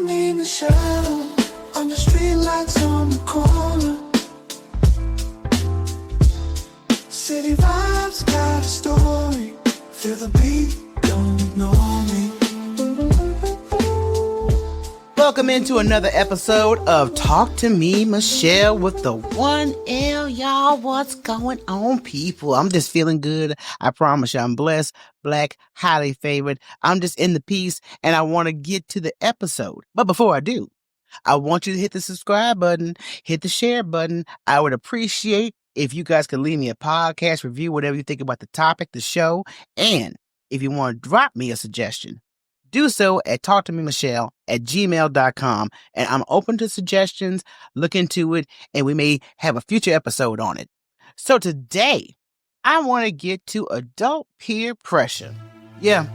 Me Michele, on the street lights on the corner. City vibes got a story. Feel the beat, don't ignore me. Welcome into another episode of Talk to Me Michele with the 1L, y'all. What's going on, people? I'm just feeling good. I promise you, I'm blessed, black, highly favored. I'm just in the piece, and I want to get to the episode. But before I do, I want you to hit the subscribe button, hit the share button. I would appreciate if you guys could leave me a podcast review, whatever you think about the topic, the show, and if you want to drop me a suggestion, do so at talktomemichele@gmail.com, and I'm open to suggestions. Look into it, and we may have a future episode on it. So today, I want to get to adult peer pressure. Yeah,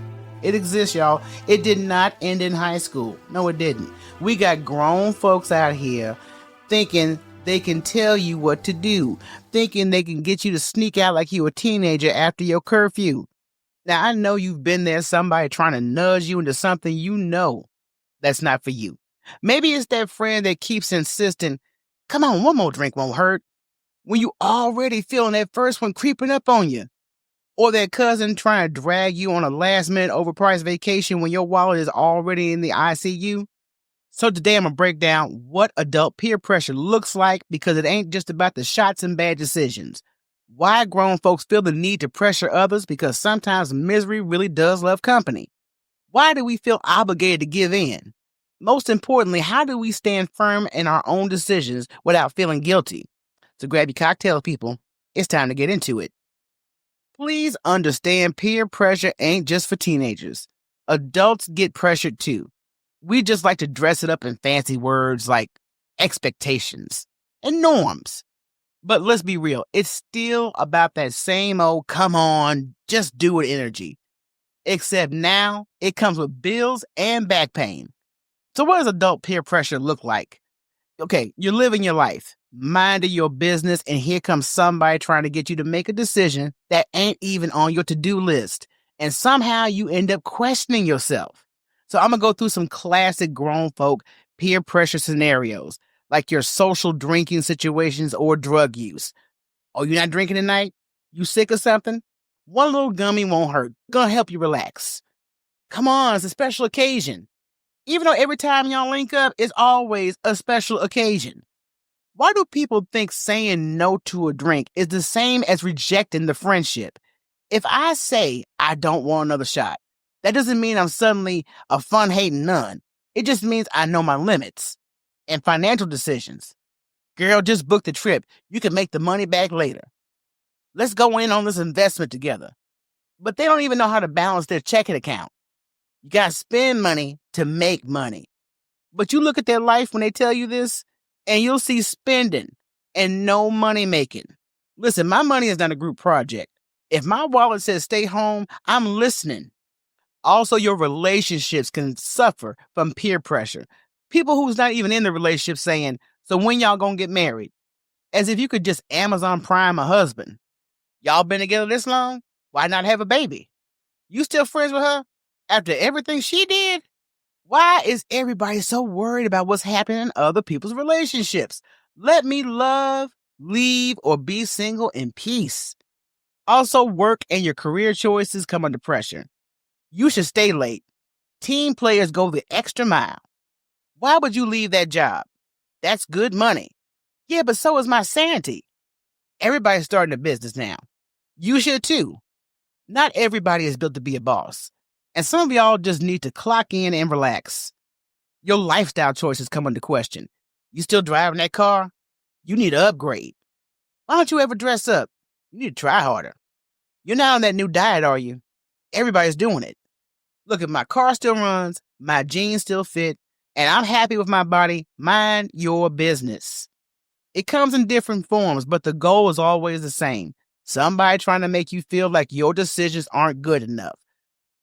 it exists, y'all. It did not end in high school. No, it didn't. We got grown folks out here thinking they can tell you what to do, thinking they can get you to sneak out like you a teenager after your curfew. Now, I know you've been there, somebody trying to nudge you into something you know that's not for you. Maybe it's that friend that keeps insisting, come on, one more drink won't hurt, when you already feeling that first one creeping up on you. Or that cousin trying to drag you on a last-minute overpriced vacation when your wallet is already in the ICU. So today I'm going to break down what adult peer pressure looks like, because it ain't just about the shots and bad decisions. Why grown folks feel the need to pressure others, because sometimes misery really does love company. Why do we feel obligated to give in? Most importantly, how do we stand firm in our own decisions without feeling guilty? So grab your cocktail, people. It's time to get into it. Please understand, peer pressure ain't just for teenagers. Adults get pressured too. We just like to dress it up in fancy words like expectations and norms. But let's be real, it's still about that same old, come on, just do it energy. Except now, it comes with bills and back pain. So what does adult peer pressure look like? Okay, you're living your life, minding your business, and here comes somebody trying to get you to make a decision that ain't even on your to-do list. And somehow you end up questioning yourself. So I'm going to go through some classic grown folk peer pressure scenarios, like your social drinking situations or drug use. Oh, you're not drinking tonight? You sick or something? One little gummy won't hurt. Gonna help you relax. Come on, it's a special occasion. Even though every time y'all link up, it's always a special occasion. Why do people think saying no to a drink is the same as rejecting the friendship? If I say I don't want another shot, that doesn't mean I'm suddenly a fun-hating nun. It just means I know my limits. And financial decisions. Girl, just book the trip. You can make the money back later. Let's go in on this investment together. But they don't even know how to balance their checking account. You gotta spend money to make money. But you look at their life when they tell you this, and you'll see spending and no money making. Listen, my money is not a group project. If my wallet says stay home, I'm listening. Also, your relationships can suffer from peer pressure. People who's not even in the relationship saying, so when y'all gonna get married? As if you could just Amazon Prime a husband. Y'all been together this long? Why not have a baby? You still friends with her after everything she did? Why is everybody so worried about what's happening in other people's relationships? Let me love, leave, or be single in peace. Also, work and your career choices come under pressure. You should stay late. Team players go the extra mile. Why would you leave that job? That's good money. Yeah, but so is my sanity. Everybody's starting a business now. You should too. Not everybody is built to be a boss. And some of y'all just need to clock in and relax. Your lifestyle choices come under question. You still driving that car? You need to upgrade. Why don't you ever dress up? You need to try harder. You're not on that new diet, are you? Everybody's doing it. Look, if my car still runs, my jeans still fit, and I'm happy with my body, mind your business. It comes in different forms, but the goal is always the same. Somebody trying to make you feel like your decisions aren't good enough.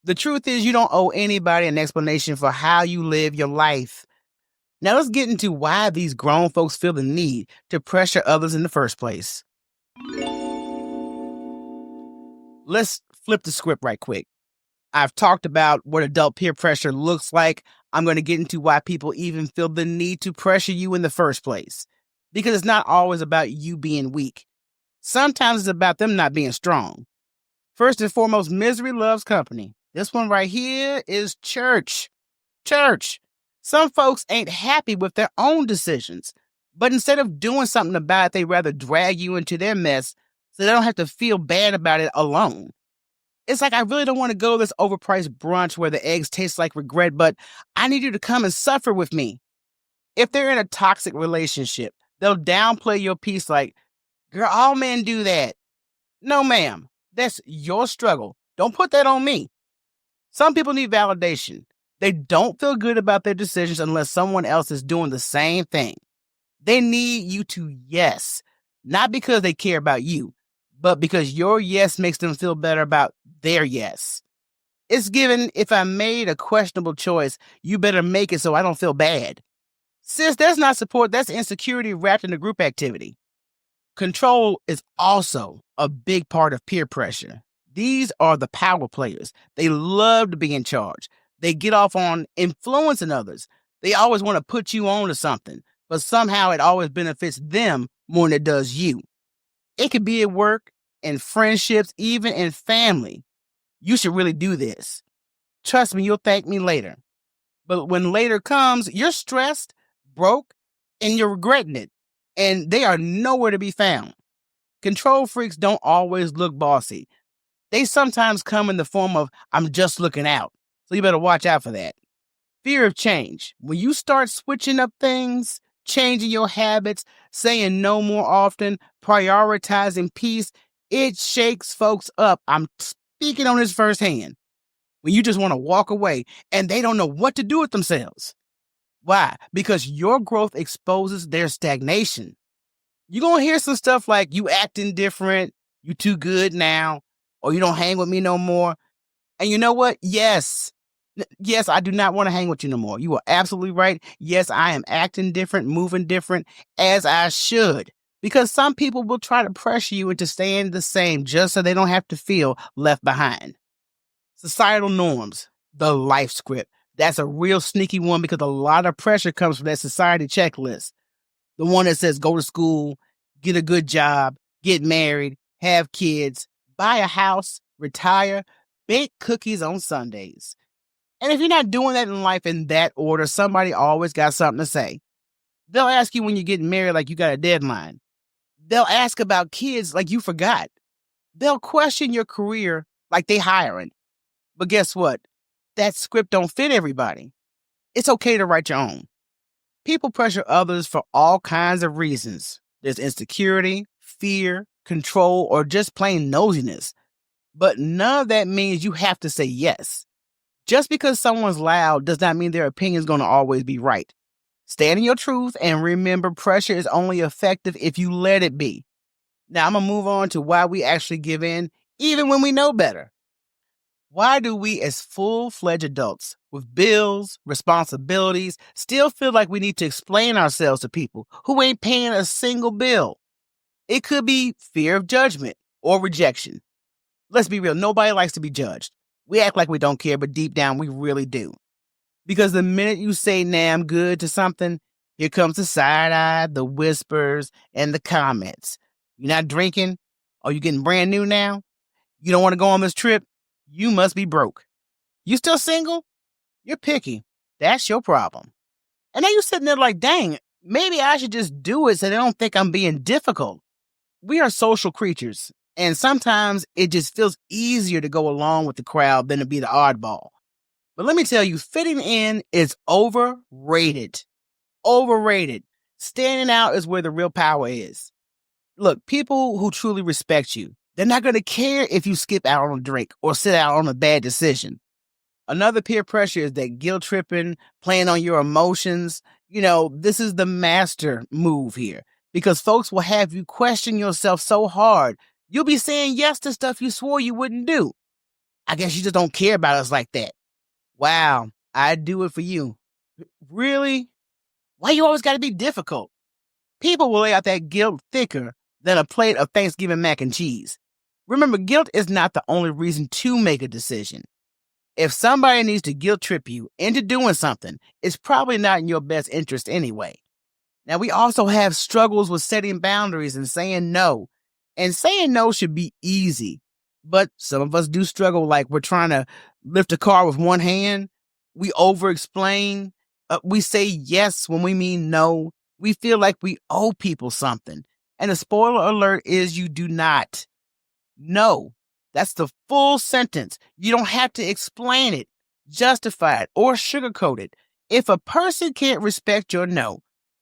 The truth is, you don't owe anybody an explanation for how you live your life. Now let's get into why these grown folks feel the need to pressure others in the first place. Let's flip the script right quick. I've talked about what adult peer pressure looks like. I'm going to get into why people even feel the need to pressure you in the first place. Because it's not always about you being weak. Sometimes it's about them not being strong. First and foremost, misery loves company. This one right here is church. Church. Some folks ain't happy with their own decisions, but instead of doing something about it, they rather drag you into their mess so they don't have to feel bad about it alone. It's like, I really don't want to go to this overpriced brunch where the eggs taste like regret, but I need you to come and suffer with me. If they're in a toxic relationship, they'll downplay your piece like, girl, all men do that. No, ma'am. That's your struggle. Don't put that on me. Some people need validation. They don't feel good about their decisions unless someone else is doing the same thing. They need you to yes, not because they care about you, but because your yes makes them feel better about their yes. It's given, if I made a questionable choice, you better make it so I don't feel bad. Sis, that's not support, that's insecurity wrapped in a group activity. Control is also a big part of peer pressure. These are the power players. They love to be in charge. They get off on influencing others. They always want to put you on to something, but somehow it always benefits them more than it does you. It could be at work, in friendships, even in family. You should really do this. Trust me, you'll thank me later. But when later comes, you're stressed, broke, and you're regretting it. And they are nowhere to be found. Control freaks don't always look bossy. They sometimes come in the form of, I'm just looking out. So you better watch out for that. Fear of change. When you start switching up things, changing your habits, saying no more often, prioritizing peace, it shakes folks up. I'm speaking on this firsthand. When you just want to walk away and they don't know what to do with themselves. Why? Because your growth exposes their stagnation. You're going to hear some stuff like, you acting different, you too good now, or you don't hang with me no more. And you know what? Yes, I do not want to hang with you no more. You are absolutely right. Yes, I am acting different, moving different, as I should. Because some people will try to pressure you into staying the same just so they don't have to feel left behind. Societal norms, the life script. That's a real sneaky one because a lot of pressure comes from that society checklist. The one that says go to school, get a good job, get married, have kids, buy a house, retire, bake cookies on Sundays. And if you're not doing that in life in that order, somebody always got something to say. They'll ask you when you're getting married like you got a deadline. They'll ask about kids like you forgot. They'll question your career like they hiring. But guess what? That script don't fit everybody. It's okay to write your own. People pressure others for all kinds of reasons. There's insecurity, fear, control, or just plain nosiness. But none of that means you have to say yes. Just because someone's loud does not mean their opinion is going to always be right. Stand in your truth and remember pressure is only effective if you let it be. Now I'm going to move on to why we actually give in even when we know better. Why do we as full-fledged adults with bills, responsibilities, still feel like we need to explain ourselves to people who ain't paying a single bill? It could be fear of judgment or rejection. Let's be real, nobody likes to be judged. We act like we don't care, but deep down we really do. Because the minute you say, nah, I'm good to something, here comes the side-eye, the whispers, and the comments. You're not drinking? Are you getting brand new now? You don't want to go on this trip? You must be broke. You still single? You're picky. That's your problem. And then you sitting there like, dang, maybe I should just do it so they don't think I'm being difficult. We are social creatures, and sometimes it just feels easier to go along with the crowd than to be the oddball. But let me tell you, fitting in is overrated. Overrated. Standing out is where the real power is. Look, people who truly respect you, they're not going to care if you skip out on a drink or sit out on a bad decision. Another peer pressure is that guilt tripping, playing on your emotions. This is the master move here because folks will have you question yourself so hard. You'll be saying yes to stuff you swore you wouldn't do. I guess you just don't care about us like that. Wow, I'd do it for you. Really? Why you always got to be difficult? People will lay out that guilt thicker than a plate of Thanksgiving mac and cheese. Remember, guilt is not the only reason to make a decision. If somebody needs to guilt trip you into doing something, it's probably not in your best interest anyway. Now, we also have struggles with setting boundaries and saying no. And saying no should be easy. But some of us do struggle like we're trying to lift a car with one hand. We over explain. We say yes when we mean no. We feel like we owe people something. And the spoiler alert is you do not. No. That's the full sentence. You don't have to explain it, justify it, or sugarcoat it. If a person can't respect your no,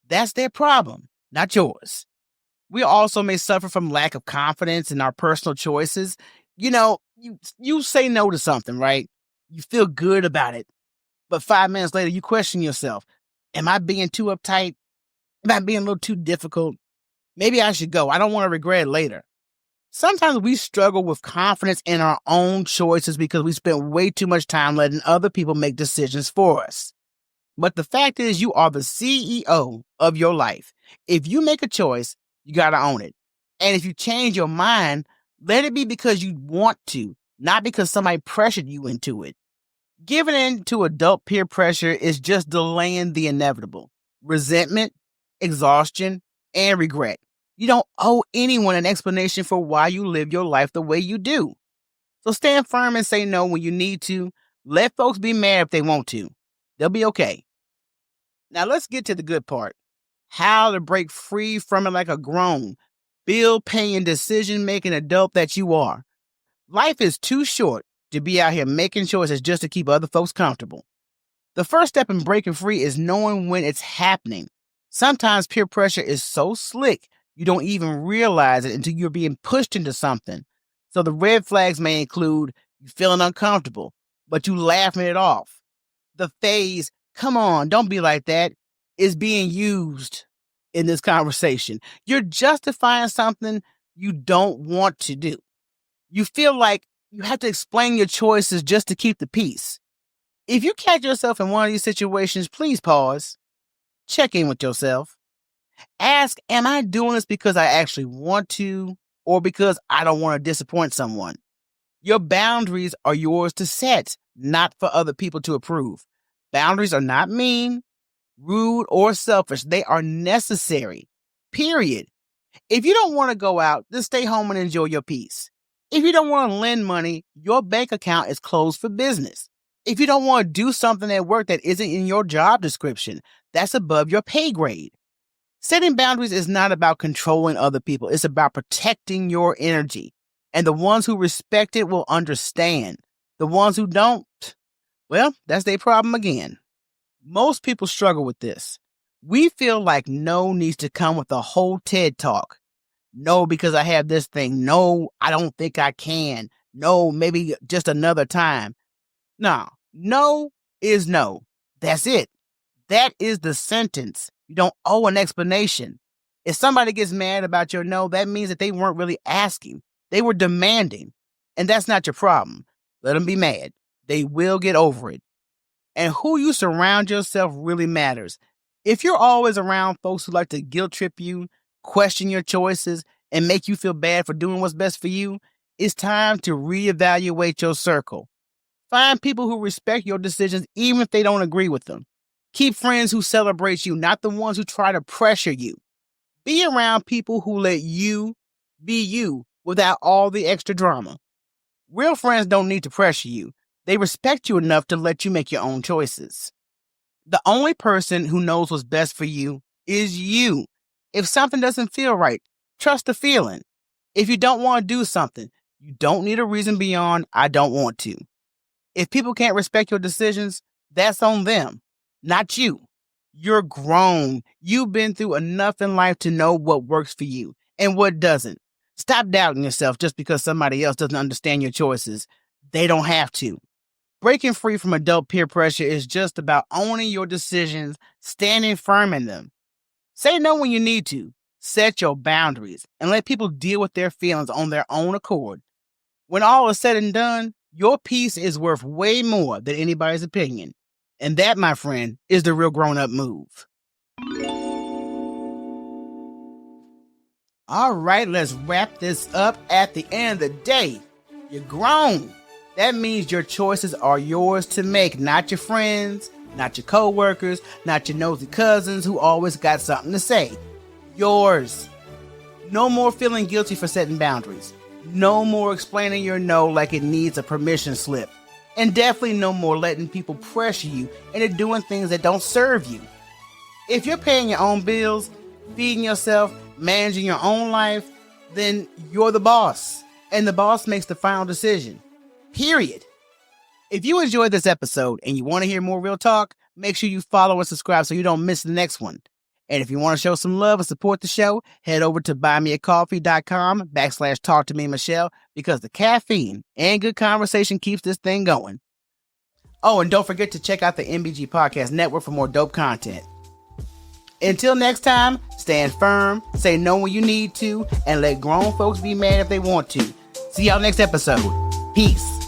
that's their problem, not yours. We also may suffer from lack of confidence in our personal choices. You say no to something, right? You feel good about it. But 5 minutes later, you question yourself. Am I being too uptight? Am I being a little too difficult? Maybe I should go. I don't want to regret it later. Sometimes we struggle with confidence in our own choices because we spend way too much time letting other people make decisions for us. But the fact is, you are the CEO of your life. If you make a choice, you got to own it. And if you change your mind, let it be because you want to, not because somebody pressured you into it. Giving in to adult peer pressure is just delaying the inevitable. Resentment, exhaustion, and regret. You don't owe anyone an explanation for why you live your life the way you do. So stand firm and say no when you need to. Let folks be mad if they want to. They'll be okay. Now let's get to the good part. How to break free from it like a grown, bill-paying, decision-making adult that you are. Life is too short to be out here making choices just to keep other folks comfortable. The first step in breaking free is knowing when it's happening. Sometimes peer pressure is so slick, you don't even realize it until you're being pushed into something. So the red flags may include you feeling uncomfortable, but you laughing it off. The phase, come on, don't be like that, is being used in this conversation. You're justifying something you don't want to do. You feel like you have to explain your choices just to keep the peace. If you catch yourself in one of these situations, please pause. Check in with yourself. Ask, am I doing this because I actually want to or because I don't want to disappoint someone? Your boundaries are yours to set, not for other people to approve. Boundaries are not mean, rude, or selfish. They are necessary. Period. If you don't want to go out, then stay home and enjoy your peace. If you don't want to lend money, your bank account is closed for business. If you don't want to do something at work that isn't in your job description, that's above your pay grade. Setting boundaries is not about controlling other people. It's about protecting your energy. And the ones who respect it will understand. The ones who don't, well, that's their problem again. Most people struggle with this. We feel like no needs to come with a whole TED talk. No, because I have this thing. No, I don't think I can. No, maybe just another time. No is no. That's it. That is the sentence. You don't owe an explanation. If somebody gets mad about your no, that means that they weren't really asking. They were demanding. And that's not your problem. Let them be mad. They will get over it. And who you surround yourself really matters. If you're always around folks who like to guilt trip you, question your choices, and make you feel bad for doing what's best for you, it's time to reevaluate your circle. Find people who respect your decisions even if they don't agree with them. Keep friends who celebrate you, not the ones who try to pressure you. Be around people who let you be you without all the extra drama. Real friends don't need to pressure you. They respect you enough to let you make your own choices. The only person who knows what's best for you is you. If something doesn't feel right, trust the feeling. If you don't want to do something, you don't need a reason beyond I don't want to. If people can't respect your decisions, that's on them, not you. You're grown. You've been through enough in life to know what works for you and what doesn't. Stop doubting yourself just because somebody else doesn't understand your choices. They don't have to. Breaking free from adult peer pressure is just about owning your decisions, standing firm in them. Say no when you need to. Set your boundaries and let people deal with their feelings on their own accord. When all is said and done, your peace is worth way more than anybody's opinion. And that, my friend, is the real grown-up move. All right, let's wrap this up. At the end of the day, you're grown. That means your choices are yours to make, not your friends, not your coworkers, not your nosy cousins who always got something to say. Yours. No more feeling guilty for setting boundaries. No more explaining your no like it needs a permission slip. And definitely no more letting people pressure you into doing things that don't serve you. If you're paying your own bills, feeding yourself, managing your own life, then you're the boss. And the boss makes the final decision. Period. If you enjoyed this episode and you want to hear more real talk, make sure you follow and subscribe so you don't miss the next one. And if you want to show some love and support the show, head over to buymeacoffee.com/Talk To Me Michele, because the caffeine and good conversation keeps this thing going. Oh, and don't forget to check out the MBG Podcast Network for more dope content. Until next time, stand firm, say no when you need to, and let grown folks be mad if they want to. See y'all next episode. Peace.